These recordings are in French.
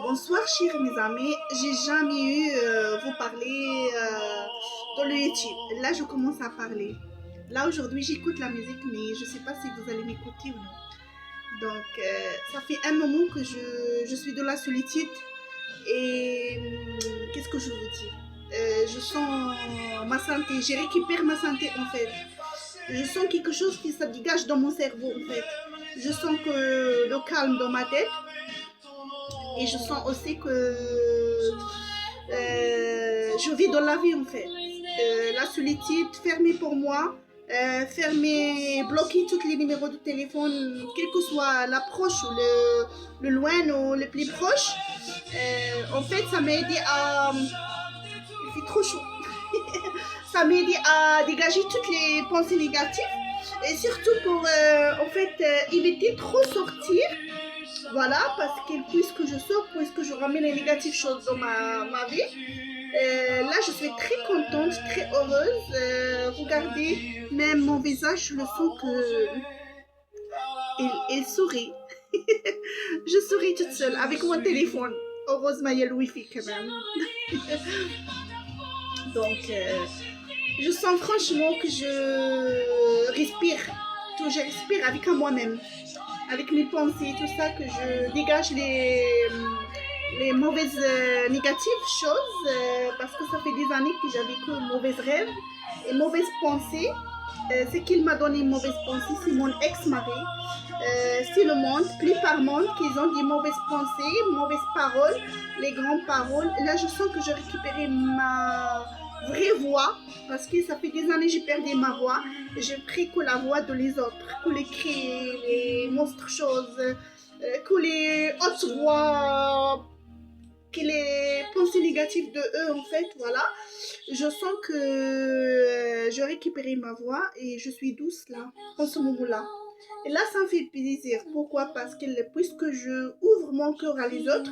Bonsoir chers mes amis, j'ai jamais eu vous parler dans le YouTube. Là je commence à parler. Là aujourd'hui j'écoute la musique mais je sais pas si vous allez m'écouter ou non. Donc ça fait un moment que je suis dans la solitude et qu'est-ce que je vous dis? Je sens ma santé, j'ai récupéré ma santé en fait. Je sens quelque chose qui se dégage dans mon cerveau en fait. Je sens que le calme dans ma tête. Et je sens aussi que je vis dans la vie en fait. La solitude fermée pour moi, fermer, bloquer tous les numéros de téléphone, quel que soit l'approche ou le loin ou le plus proche. En fait, ça m'a aidé à... Il fait trop chaud. Ça m'a aidé à dégager toutes les pensées négatives et surtout pour en fait éviter trop sortir. Voilà, parce que puisque je sors, puisque je ramène les négatives choses dans ma vie, là je suis très contente, très heureuse. Regardez, même mon visage, je le sens que il sourit. Je souris toute seule avec mon téléphone. Heureusement, il y a le wifi quand même. Donc, je sens franchement que je respire. Je respire avec moi-même. Avec mes pensées, tout ça, que je dégage les mauvaises négatives choses parce que ça fait des années que j'avais que mauvais rêves et mauvaises pensées. Ce qu'il m'a donné une mauvaise pensée, c'est mon ex-mari. C'est le monde, plus par monde, qu'ils ont des mauvaises pensées, mauvaises paroles, les grandes paroles. Là, je sens que j'ai récupéré ma vraie voix parce que ça fait des années que j'ai perdu ma voix. J'ai pris que la voix de les autres, que les cris, les monstres choses, que les hautes voix, que les pensées négatives de eux en fait, voilà. Je sens que j'ai récupéré ma voix et je suis douce là, en ce moment-là. Et là, ça me fait plaisir. Pourquoi? Parce que puisque je ouvre mon cœur à les autres,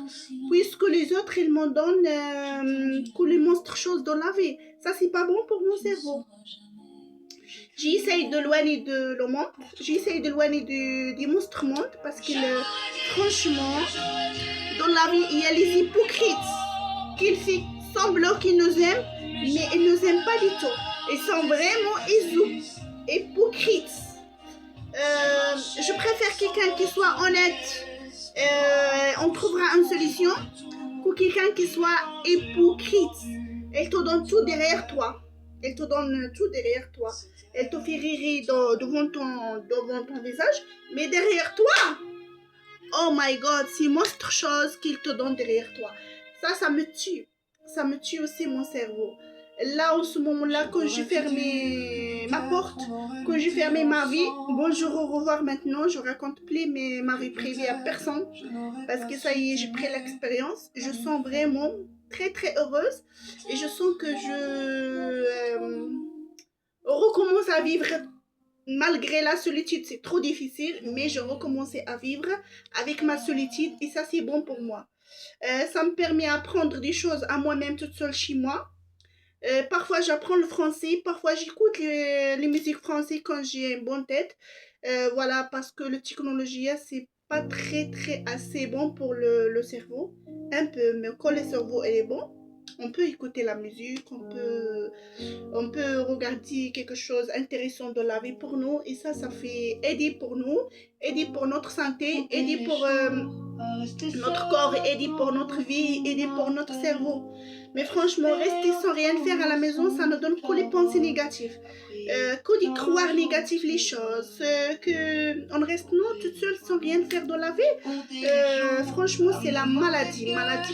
puisque les autres, ils m'en donnent que les monstres choses dans la vie. Ça, c'est pas bon pour mon cerveau. J'essaye d'éloigner de le monde, j'essaye d'éloigner du monstre monde parce que franchement, dans la vie, il y a les hypocrites qui font semblant qu'ils nous aiment, mais ils ne nous aiment pas du tout. Ils sont vraiment hypocrites. Je préfère quelqu'un qui soit honnête, on trouvera une solution, que quelqu'un qui soit hypocrite. Elle te donne tout derrière toi. Elle te donne tout derrière toi. Elle te fait rire devant ton visage, mais derrière toi, oh my god, c'est monstre chose qu'il te donne derrière toi. Ça me tue. Ça me tue aussi mon cerveau. Là, en ce moment-là, quand j'ai fermé ma porte, quand j'ai fermé ma vie, bonjour, au revoir maintenant, je raconte plus ma vie privée à personne, parce que ça y est, j'ai pris l'expérience. Je sens vraiment très très heureuse et je sens que je recommence à vivre malgré la solitude. C'est trop difficile, mais je recommence à vivre avec ma solitude et ça c'est bon pour moi. Ça me permet d'apprendre des choses à moi-même toute seule chez moi. Parfois j'apprends le français, parfois j'écoute les musiques françaises quand j'ai une bonne tête. Voilà, parce que la technologie, c'est pas très très assez bon pour le cerveau. Un peu, mais quand le cerveau est bon, on peut écouter la musique, on peut regarder quelque chose d'intéressant dans la vie pour nous. Et ça fait aider pour nous, aider pour notre santé, aider pour notre corps, aider pour notre vie, aider pour notre cerveau. Mais franchement, rester sans rien faire à la maison, ça ne donne que les pensées négatives. Que d'y croire négatif les choses. On reste nous toute seule sans rien faire dans la vie. Franchement, c'est la maladie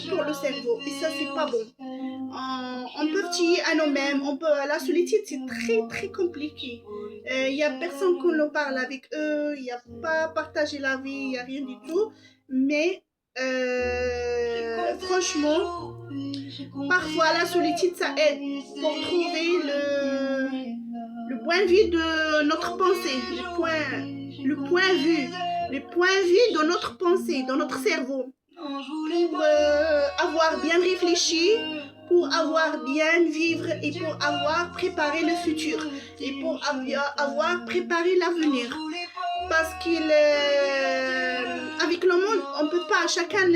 pour le cerveau. Et ça, c'est pas bon. On peut tuer à nous-mêmes, la solitude c'est très très compliqué. Il n'y a personne qu'on en parle avec eux, il n'y a pas partager la vie, il n'y a rien du tout. Mais franchement, parfois la solitude ça aide pour trouver le point de vue de notre pensée, le point de vue de notre pensée, de notre cerveau. Pour avoir bien réfléchi, pour avoir bien vivre et pour avoir préparé le futur et pour avoir préparé l'avenir. Parce qu'avec le monde, on peut pas, chacun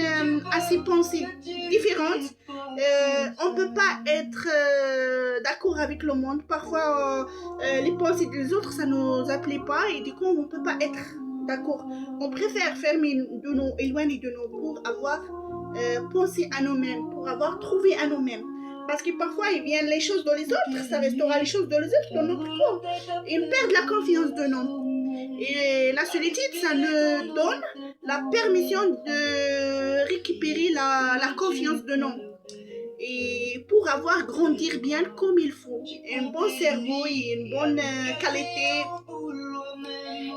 a ses pensées différentes. On peut pas être d'accord avec le monde. Parfois, les pensées des autres, ça nous appelait pas et du coup, on peut pas être d'accord. On préfère fermer de nous, éloigner de nous pour avoir pensé à nous-mêmes, pour avoir trouvé à nous-mêmes. Parce que parfois, il vient les choses dans les autres, ça restera les choses dans les autres dans notre corps. Et ils perdent la confiance de nous. Et la solitude, ça nous donne la permission de récupérer la confiance de nous. Et pour avoir grandir bien comme il faut, un bon cerveau et une bonne qualité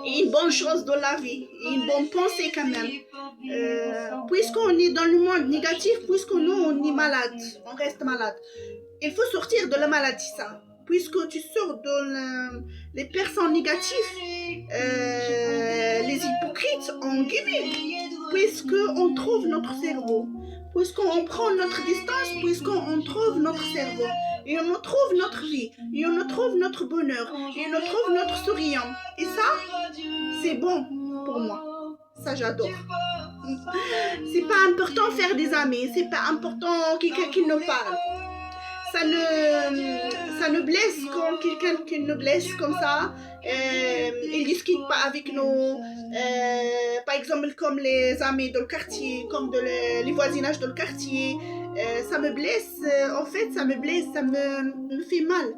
et une bonne chose dans la vie, et une bonne pensée quand même. Puisqu'on est dans le monde négatif, on est malade, on reste malade. Il faut sortir de la maladie, ça. Puisque tu sors de les personnes négatives, les hypocrites, en guillemets, puisqu'on trouve notre cerveau, puisqu'on prend notre distance, puisqu'on trouve notre cerveau, et on trouve notre vie, et on trouve notre bonheur, et on trouve notre souriant. Et ça, c'est bon pour moi. Ça, j'adore. C'est pas important faire des amis, c'est pas important quelqu'un qui nous parle. Ça nous blesse quand quelqu'un qui nous blesse comme ça, il discute pas avec nous, par exemple comme les amis dans le quartier, comme les voisinages dans le quartier, ça me blesse, en fait ça me blesse, ça me fait mal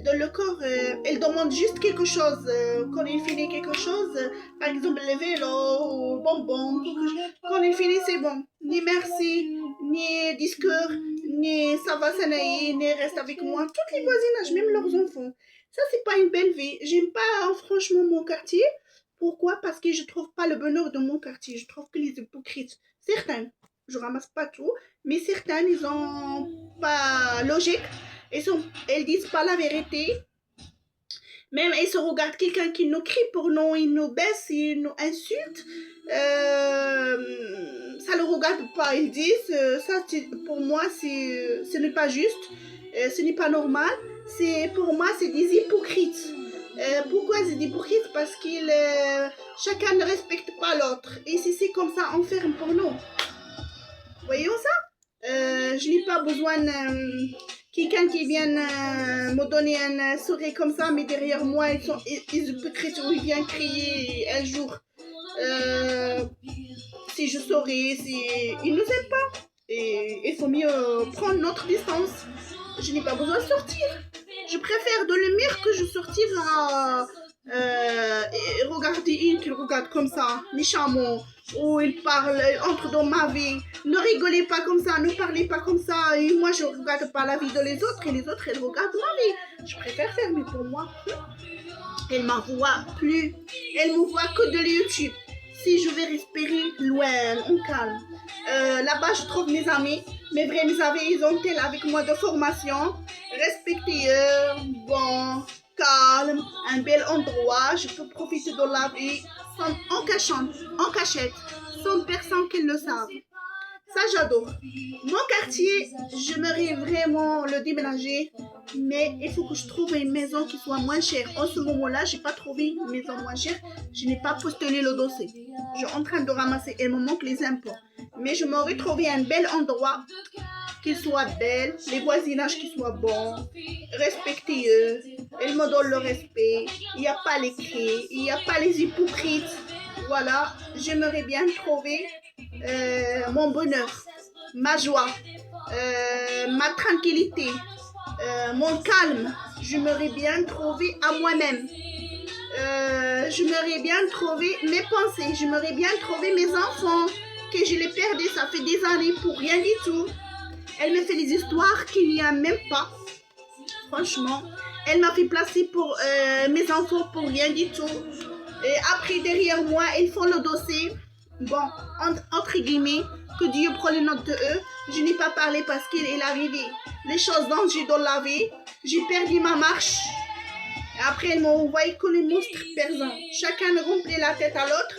dans le corps. Elle demande juste quelque chose, quand il finit quelque chose, par exemple le vélo ou bonbon, quand il finit c'est bon, ni merci, ni discours, ni ça va s'anaïr, ni reste avec moi, tous les voisinages, même leurs enfants. Ça, c'est pas une belle vie. J'aime pas franchement mon quartier. Pourquoi? Parce que je trouve pas le bonheur dans mon quartier. Je trouve que les hypocrites, certains, je ramasse pas tout, mais certains, ils ont pas logique. Elles disent pas la vérité. Même ils se regardent quelqu'un qui nous crie pour nous, il nous baisse, il nous insulte. Ça le regarde pas. Ils disent ça, pour moi, ce n'est pas juste, ce n'est pas normal. Pour moi, c'est des hypocrites. Pourquoi c'est des hypocrites? Parce que chacun ne respecte pas l'autre. Et si c'est comme ça, on ferme pour nous. Voyons ça? Je n'ai pas besoin quelqu'un qui vient me donner un sourire comme ça, mais derrière moi, ils sont hypocrites ou ils viennent crier un jour. Si je saurais, ils nous aiment pas. Et il faut mieux prendre notre distance. Je n'ai pas besoin de sortir. Je préfère dans le mur que je sortir et regarder une qui regarde comme ça, méchamment, où il parle, entre dans ma vie. Ne rigolez pas comme ça, ne parlez pas comme ça. Et moi, je ne regarde pas la vie de les autres et les autres, elles regardent ma vie. Je préfère fermer pour moi. Elle ne m'envoie plus. Elle ne me voit que de YouTube. Si je vais respirer loin, en calme. Là-bas, je trouve mes amis. Mes vrais amis, ils ont été avec moi de formation. Respectueux, bon, calme, un bel endroit. Je peux profiter de la vie en cachette, sans personne qui le savent. Ça, j'adore. Mon quartier, j'aimerais vraiment le déménager, mais il faut que je trouve une maison qui soit moins chère. En ce moment-là, je n'ai pas trouvé une maison moins chère. Je n'ai pas postulé le dossier. Je suis en train de ramasser et il me manque les impôts. Mais je m'aurais trouvé un bel endroit qui soit belle, les voisinages qui soient bons, respectueux. Il me donne le respect. Il n'y a pas les cris, il n'y a pas les hypocrites. Voilà, j'aimerais bien trouver mon bonheur, ma joie, ma tranquillité, mon calme. J'aimerais bien trouver à moi-même. J'aimerais bien trouver mes pensées. J'aimerais bien trouver mes enfants que je les perdais. Ça fait des années pour rien du tout. Elle me fait des histoires qu'il n'y a même pas. Franchement, elle m'a fait placer pour mes enfants pour rien du tout. Et après, derrière moi, ils font le dossier. Bon, entre guillemets, que Dieu prend les notes de eux. Je n'ai pas parlé parce qu'il est arrivé les choses dont j'ai dans la vie. J'ai perdu ma marche. Et après, ils m'ont envoyé que les monstres perdants. Chacun remplit la tête à l'autre.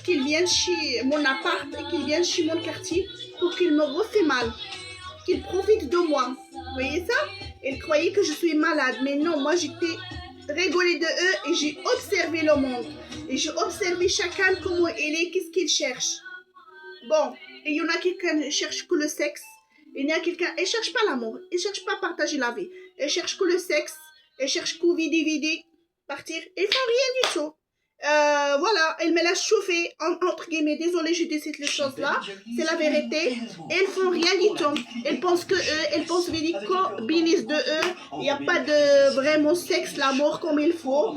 Qu'ils viennent chez mon appart et qu'ils viennent chez mon quartier pour qu'ils me refait mal. Qu'ils profitent de moi. Vous voyez ça? Ils croyaient que je suis malade. Mais non, moi j'étais rigolée de eux et j'ai observé le monde. Et j'ai observé chacun comment il est, qu'est-ce qu'il cherche. Bon, il y en a quelqu'un qui cherche que le sexe. Il y a quelqu'un, elle cherche pas l'amour, elle cherche pas à partager la vie. Elle cherche que le sexe, elle cherche que vidi, partir. Ils font rien du tout. Voilà, elle me laisse chauffer, entre guillemets, désolée, je décide les choses là, c'est la vérité. Elles font rien du tout. Elles pensent que eux, elles pensent bénissent de eux. Il n'y a pas de vraiment sexe, l'amour comme il faut.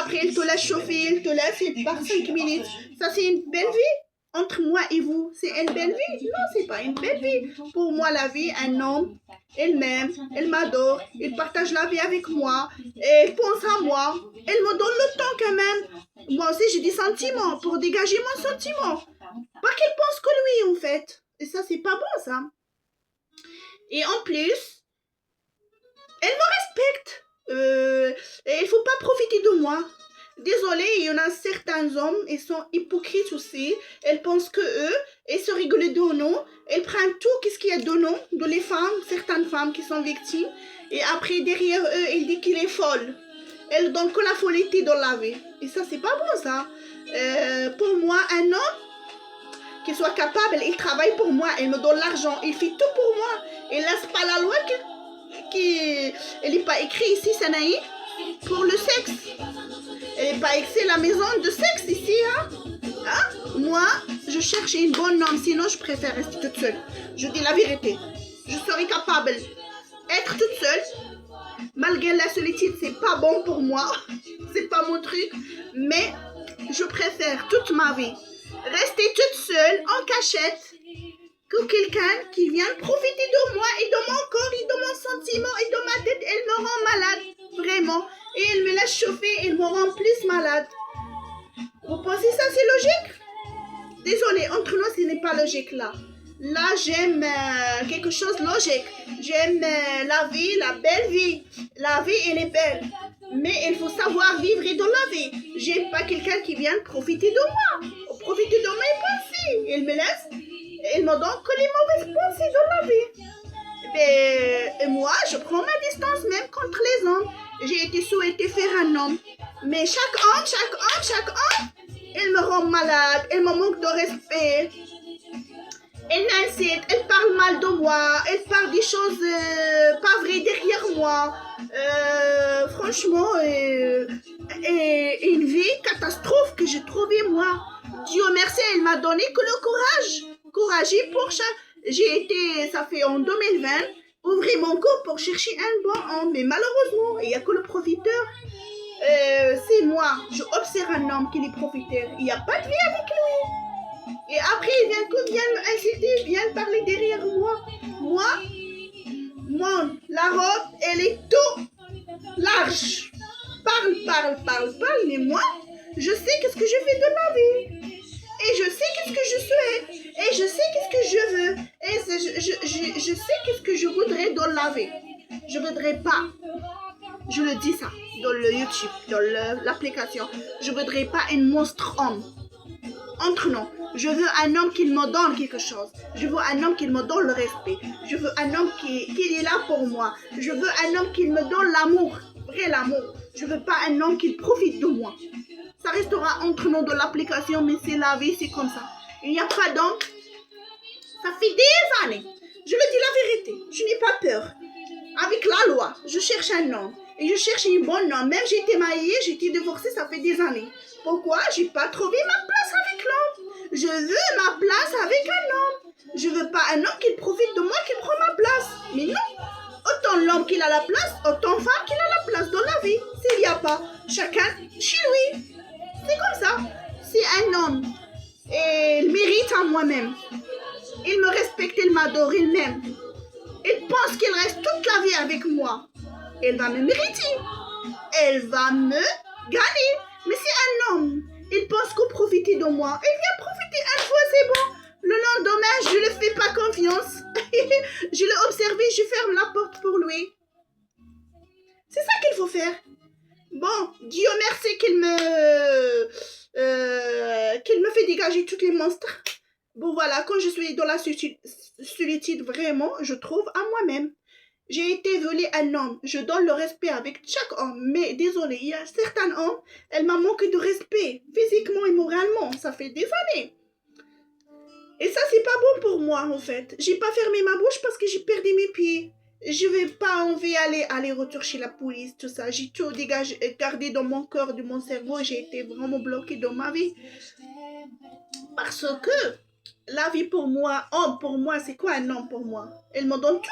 Après, elle te laisse chauffer, elle te laisse, et par 5 minutes. Ça, c'est une belle vie. Entre moi et vous, c'est une belle vie? Non, c'est pas une belle vie. Pour moi, la vie, un homme, elle m'aime, elle m'adore, il partage la vie avec moi, elle pense à moi, elle me donne le temps quand même. Moi aussi, j'ai des sentiments pour dégager mon sentiment. Pas qu'elle pense que lui, en fait. Et ça, c'est pas bon, ça. Et en plus, elle me respecte. Et il faut pas profiter de moi. Désolée, il y en a certains hommes, ils sont hypocrites aussi. Elles pensent que eux, ils se rigolent de nous. Elles prennent tout, qu'est-ce qu'il y a de nous, de les femmes, certaines femmes qui sont victimes. Et après, derrière eux, ils disent qu'il est folle. Elles donnent que la folie dans la vie. Et ça, c'est pas bon, ça. Pour moi, un homme qui soit capable, il travaille pour moi, il me donne l'argent, il fait tout pour moi. Il laisse pas la loi elle n'est pas écrite ici, Sanaï, pour le sexe. Elle n'est pas écrite la maison de sexe ici, hein? Moi, je cherche une bonne homme, sinon je préfère rester toute seule. Je dis la vérité. Je serais capable d'être toute seule. Malgré la solitude, c'est pas bon pour moi. C'est pas mon truc. Mais je préfère toute ma vie rester toute seule, en cachette, que quelqu'un qui vient profiter de moi et de mon corps et de mon sentiment et de ma tête. Elle me rend malade, vraiment. Et elle me laisse chauffer, elle me rend plus malade. Vous pensez ça, c'est logique? Désolée, entre nous, ce n'est pas logique là. Là, j'aime quelque chose de logique. J'aime la vie, la belle vie. La vie, elle est belle. Mais il faut savoir vivre dans la vie. J'aime pas quelqu'un qui vient profiter de moi. Profiter de mes pensées. Il me laisse, il me donne que les mauvaises pensées dans la vie. Et moi, je prends ma distance même contre les hommes. J'ai été souhaité faire un homme. Mais chaque homme, il me rend malade. Il me manque de respect. Elle m'incite, elle parle mal de moi, elle parle des choses pas vraies derrière moi. Franchement, une vie catastrophe que j'ai trouvée moi. Dieu merci, elle m'a donné que le courage. Courageux pour ça. J'ai été, ça fait en 2020, ouvrir mon corps pour chercher un bon homme. Mais malheureusement, il n'y a que le profiteur. C'est moi, je observe un homme qui est profiteur. Il n'y a pas de vie avec lui. Et après, il vient m'insulter, il vient parler derrière moi. Moi, la robe, elle est tout large. Parle, mais moi, je sais qu'est-ce que je fais de ma vie. Et je sais qu'est-ce que je souhaite. Et je sais qu'est-ce que je veux. Et je sais qu'est-ce que je voudrais dans la vie. Je voudrais pas, je le dis ça, dans le YouTube, dans l'application, je voudrais pas un monstre homme. Entre nous, je veux un homme qui me donne quelque chose. Je veux un homme qui me donne le respect. Je veux un homme qui est là pour moi. Je veux un homme qui me donne l'amour, vrai l'amour. Je veux pas un homme qui profite de moi. Ça restera entre nous dans l'application, mais c'est la vie, c'est comme ça. Il n'y a pas d'homme. Ça fait des années. Je le dis la vérité. Je n'ai pas peur. Avec la loi, je cherche un homme. Et je cherche une bonne homme. Même j'ai été mariée, j'ai été divorcée, ça fait des années. Pourquoi? J'ai pas trouvé ma place avec l'homme. Je veux ma place avec un homme. Je veux pas un homme qui profite de moi, qui prend ma place. Mais non. Autant l'homme qu'il a la place, autant femme qu'il a la place dans la vie. S'il n'y a pas, chacun chez lui. C'est comme ça. C'est un homme. Et il mérite à moi-même. Il me respecte, il m'adore, il m'aime. Il pense qu'il reste toute la vie avec moi. Elle va me mériter. Elle va me gagner. Mais c'est un homme. Il pense qu'au profiter de moi. Il vient profiter une fois, c'est bon. Le lendemain, je ne lui fais pas confiance. Je l'ai observé, je ferme la porte pour lui. C'est ça qu'il faut faire. Bon, Dieu merci qu'il me fait dégager tous les monstres. Bon voilà, quand je suis dans la solitude, vraiment, je trouve à moi-même. J'ai été volée un homme. Je donne le respect avec chaque homme. Mais désolé, il y a certains hommes, elle m'a manqué de respect, physiquement et moralement. Ça fait des années. Et ça, c'est pas bon pour moi, en fait. J'ai pas fermé ma bouche parce que j'ai perdu mes pieds. Je vais pas envie aller-retour chez la police, tout ça. J'ai tout dégagé, gardé dans mon cœur, de mon cerveau. J'ai été vraiment bloquée dans ma vie. Parce que la vie pour moi, homme pour moi, c'est quoi un homme pour moi? Elle me donne tout.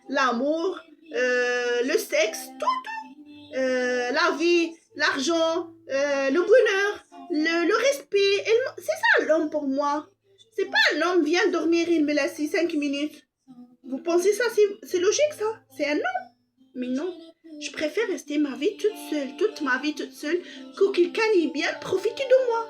L'amour, le sexe, tout. La vie, l'argent, le bonheur, le respect. C'est ça l'homme pour moi. C'est pas un homme vient dormir, il me laisse 5 minutes. Vous pensez ça, c'est logique ça? C'est un homme? Mais non. Je préfère rester ma vie toute seule, toute ma vie toute seule, que quelqu'un ait bien profité de moi.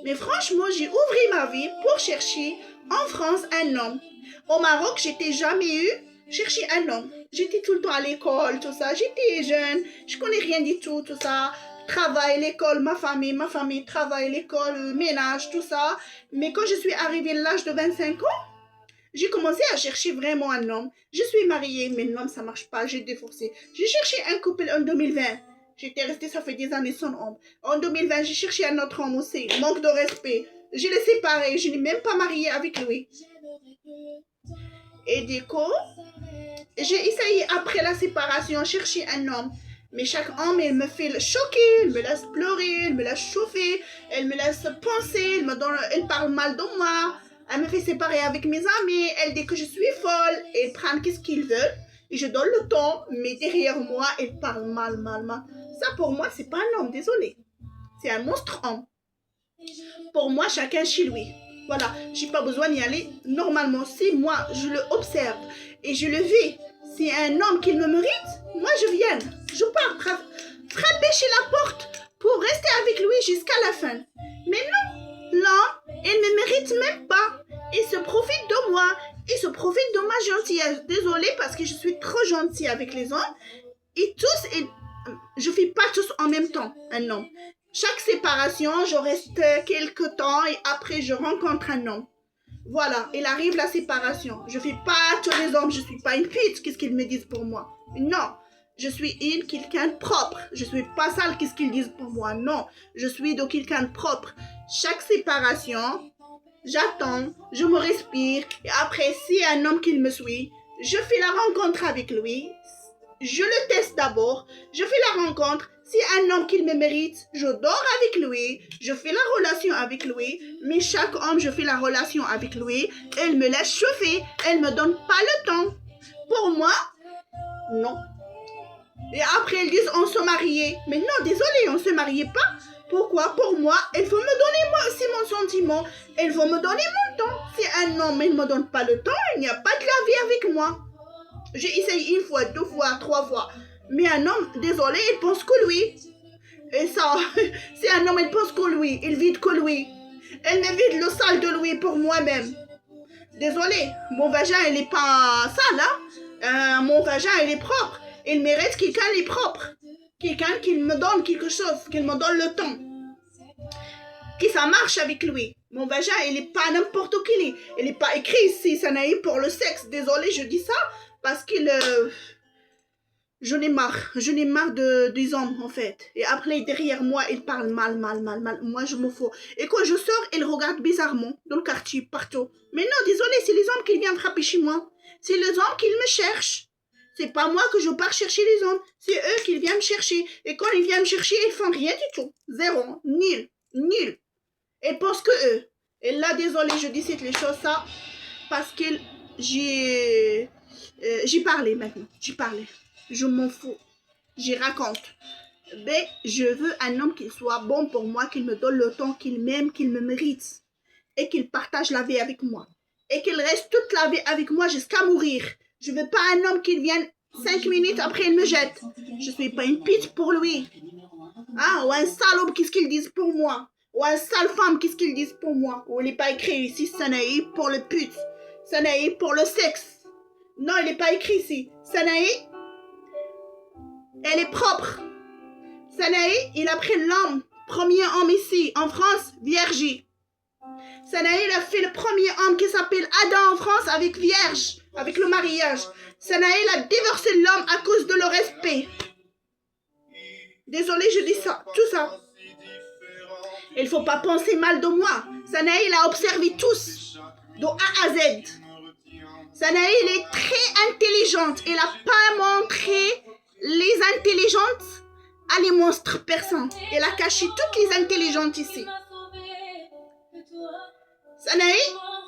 Mais franchement, j'ai ouvert ma vie pour chercher en France un homme. Au Maroc, j'étais jamais chercher un homme. J'étais tout le temps à l'école, tout ça. J'étais jeune, je connais rien du tout, tout ça. Travail, l'école, ma famille, travail, l'école, ménage, tout ça. Mais quand je suis arrivée à l'âge de 25 ans, j'ai commencé à chercher vraiment un homme. Je suis mariée, mais non, ça marche pas, j'ai divorcé. J'ai cherché un couple en 2020. J'étais restée, ça fait des années sans homme. En 2020, j'ai cherché un autre homme aussi. Manque de respect. Je l'ai séparé, je n'ai même pas marié avec lui. Et du coup, j'ai essayé après la séparation chercher un homme. Mais chaque homme, il me fait choquer, il me laisse pleurer, il me laisse chauffer, il me laisse penser, il parle mal de moi. Elle me fait séparer avec mes amis, elle dit que je suis folle, et ils prennent qu'est-ce qu'ils veulent. Et je donne le temps, mais derrière moi, ils parlent mal. Ça, pour moi, c'est pas un homme, désolé. C'est un monstre homme. Pour moi, chacun chez lui. Voilà, j'ai pas besoin d'y aller. Normalement, si moi, je le observe et je le vis, c'est un homme qui me mérite, moi, je viens. Je pars frapper chez la porte pour rester avec lui jusqu'à la fin. Mais non, l'homme, il ne me mérite même pas. Il se profite de moi. Il se profite de ma gentillesse. Désolée parce que je suis trop gentille avec les hommes. Et tous, je ne fais pas tous en même temps un homme. Chaque séparation, je reste quelques temps et après je rencontre un homme. Voilà, il arrive la séparation. Je ne fais pas tous les hommes, je ne suis pas une pute. Qu'est-ce qu'ils me disent pour moi? Non, je suis quelqu'un de propre. Je ne suis pas sale, qu'est-ce qu'ils disent pour moi? Non, je suis de quelqu'un de propre. Chaque séparation, j'attends, je me respire. Et après, si un homme qui me suit, je fais la rencontre avec lui. Je le teste d'abord. Je fais la rencontre. Si un homme qui me mérite, je dors avec lui. Je fais la relation avec lui. Mais chaque homme, je fais la relation avec lui. Elle me laisse chauffer. Elle me donne pas le temps. Pour moi, non. Et après, ils disent, on se mariait. Mais non, désolé, on se mariait pas. Pourquoi? Pour moi, il faut me donner moi aussi mon sentiment. Il faut me donner mon temps. Si un homme ne me donne pas le temps, il n'y a pas de la vie avec moi. J'ai essayé une fois, 2 fois, 3 fois. Mais un homme, désolé, il pense que lui. Et ça, si un homme, il pense que lui, il vide que lui. Elle me vide le sale de lui pour moi-même. Désolé, mon vagin, il n'est pas sale, hein? Mon vagin, il est propre. Il mérite quelqu'un qui est propre. Quelqu'un qui me donne quelque chose, qui me donne le temps. Que ça marche avec lui. Mon vagin, il n'est pas n'importe qui. Il n'est pas écrit ici, ça n'est pour le sexe. Désolé, je dis ça parce que j'en ai marre. J'en ai marre des hommes, en fait. Et après, derrière moi, ils parlent mal. Moi, je me fous. Et quand je sors, ils regardent bizarrement dans le quartier, partout. Mais non, désolé, c'est les hommes qui viennent frapper chez moi. C'est les hommes qui me cherchent. C'est pas moi que je pars chercher les hommes. C'est eux qui viennent me chercher. Et quand ils viennent me chercher, ils font rien du tout. Zéro. Nul. Ils pensent que eux. Et là, désolé, je dis les choses, ça, parce que j'ai parlé maintenant. J'ai parlé. Je m'en fous. J'y raconte. Mais je veux un homme qui soit bon pour moi, qu'il me donne le temps, qu'il m'aime, qu'il me mérite. Et qu'il partage la vie avec moi. Et qu'il reste toute la vie avec moi jusqu'à mourir. Je veux pas un homme qui vienne 5 minutes après il me jette. Je suis pas une pute pour lui. Ah, ou un salope, qu'est-ce qu'ils disent pour moi? Ou un sale femme, qu'est-ce qu'ils disent pour moi? Ou il n'est pas écrit ici, Sanaï pour le pute. Sanaï pour le sexe. Non, il n'est pas écrit ici. Sanaï, elle est propre. Sanaï, il a pris l'homme, premier homme ici, en France, Vierge. Sanaï, il a fait le premier homme qui s'appelle Adam en France avec Vierge, avec le mariage. Sanaï, il a divorcé l'homme à cause de le respect. Désolé, je dis ça, tout ça. Il ne faut pas penser mal de moi. Sanaï, il a observé tous, de A à Z. Sanaï, elle est très intelligente. Elle n'a pas montré les intelligentes à les monstres persans. Elle a caché toutes les intelligentes ici. Sanaï,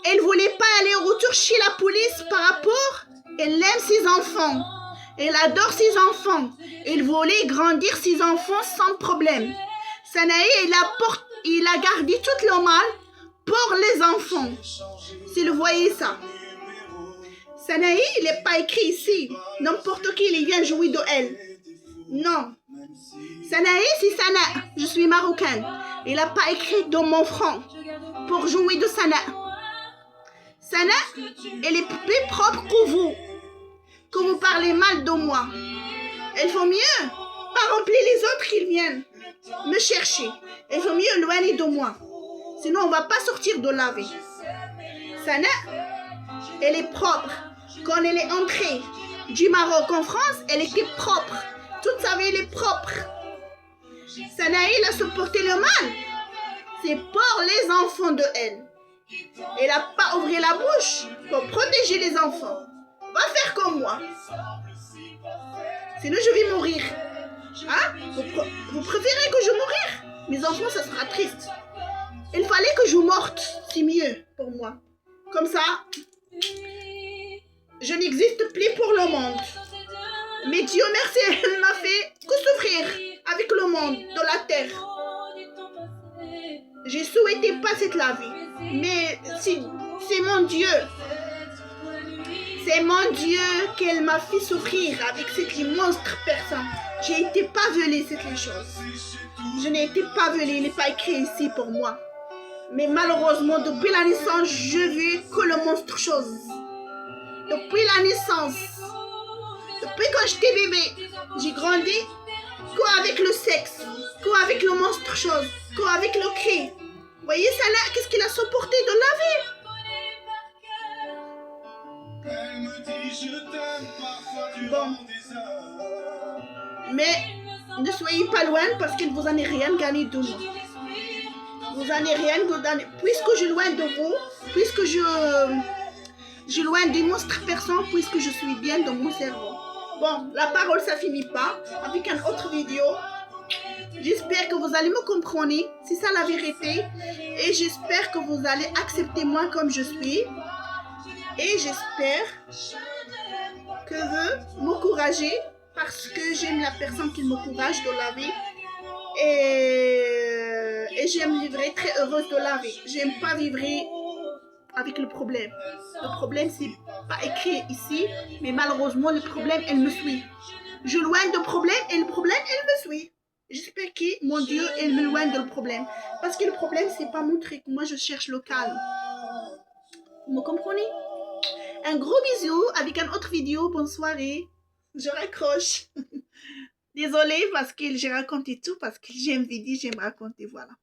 elle ne voulait pas aller au retour chez la police par rapport. Elle aime ses enfants. Elle adore ses enfants. Elle voulait grandir ses enfants sans problème. Sanaï, il a gardé tout le mal pour les enfants. Si vous voyez ça. Sanaï, il n'est pas écrit ici. N'importe qui, il vient jouer de elle. Non. Sanaï, c'est Sana. Je suis marocaine. Il n'a pas écrit dans mon front pour jouer de Sana. Sana, elle est plus propre que vous parlez mal de moi. Il faut mieux pas remplir les autres qui viennent me chercher. Il faut mieux éloigner de moi. Sinon, on ne va pas sortir de la vie. Sana, elle est propre. Quand elle est entrée du Maroc en France, elle était propre. Toute sa vie, elle est propre. Sanaï a supporté le mal. C'est pour les enfants de elle. Elle n'a pas ouvert la bouche pour protéger les enfants. Va faire comme moi. Sinon, je vais mourir. Hein? Vous préférez que je mourir? Mes enfants, ça sera triste. Il fallait que je morte. C'est mieux pour moi. Comme ça, je n'existe plus pour le monde. Mais Dieu merci, elle m'a fait que souffrir avec le monde de la terre. J'ai souhaité pas cette la vie. Mais c'est mon Dieu. C'est mon Dieu qu'elle m'a fait souffrir avec cette monstre personne. J'ai été pas violée, c'est les choses. Je n'ai été pas violée, il n'est pas écrit ici pour moi. Mais malheureusement, depuis la naissance, je vis que le monstre chose. Depuis la naissance, depuis quand j'étais bébé, j'ai grandi qu'avec le sexe, qu'avec le monstre chose, qu'avec le cri. Vous voyez ça là, qu'est-ce qu'il a supporté de la vie? Bon. Mais ne soyez pas loin parce qu'il ne vous en est rien gagné de moi. Vous n'en avez rien gagné. Puisque je suis loin de vous, puisque je suis loin des monstres persans, puisque je suis bien dans mon cerveau. Bon, la parole ça finit pas. Avec une autre vidéo. J'espère que vous allez me comprendre. C'est ça la vérité. Et j'espère que vous allez accepter moi comme je suis. Et j'espère que vous m'encouragez parce que j'aime la personne qui m'encourage dans la vie. Et j'aime vivre très heureuse de la vie. J'aime pas vivre avec le problème. Le problème, c'est pas écrit ici, mais malheureusement, le problème, elle me suit. Je loin de problème et le problème, elle me suit. J'espère que mon Dieu, elle me loin de le problème. Parce que le problème, c'est pas mon truc. Moi, je cherche le calme. Vous me comprenez? Un gros bisou avec une autre vidéo. Bonne soirée. Je raccroche. Désolée parce que j'ai raconté tout, parce que j'aime vidéo, j'aime raconter, voilà.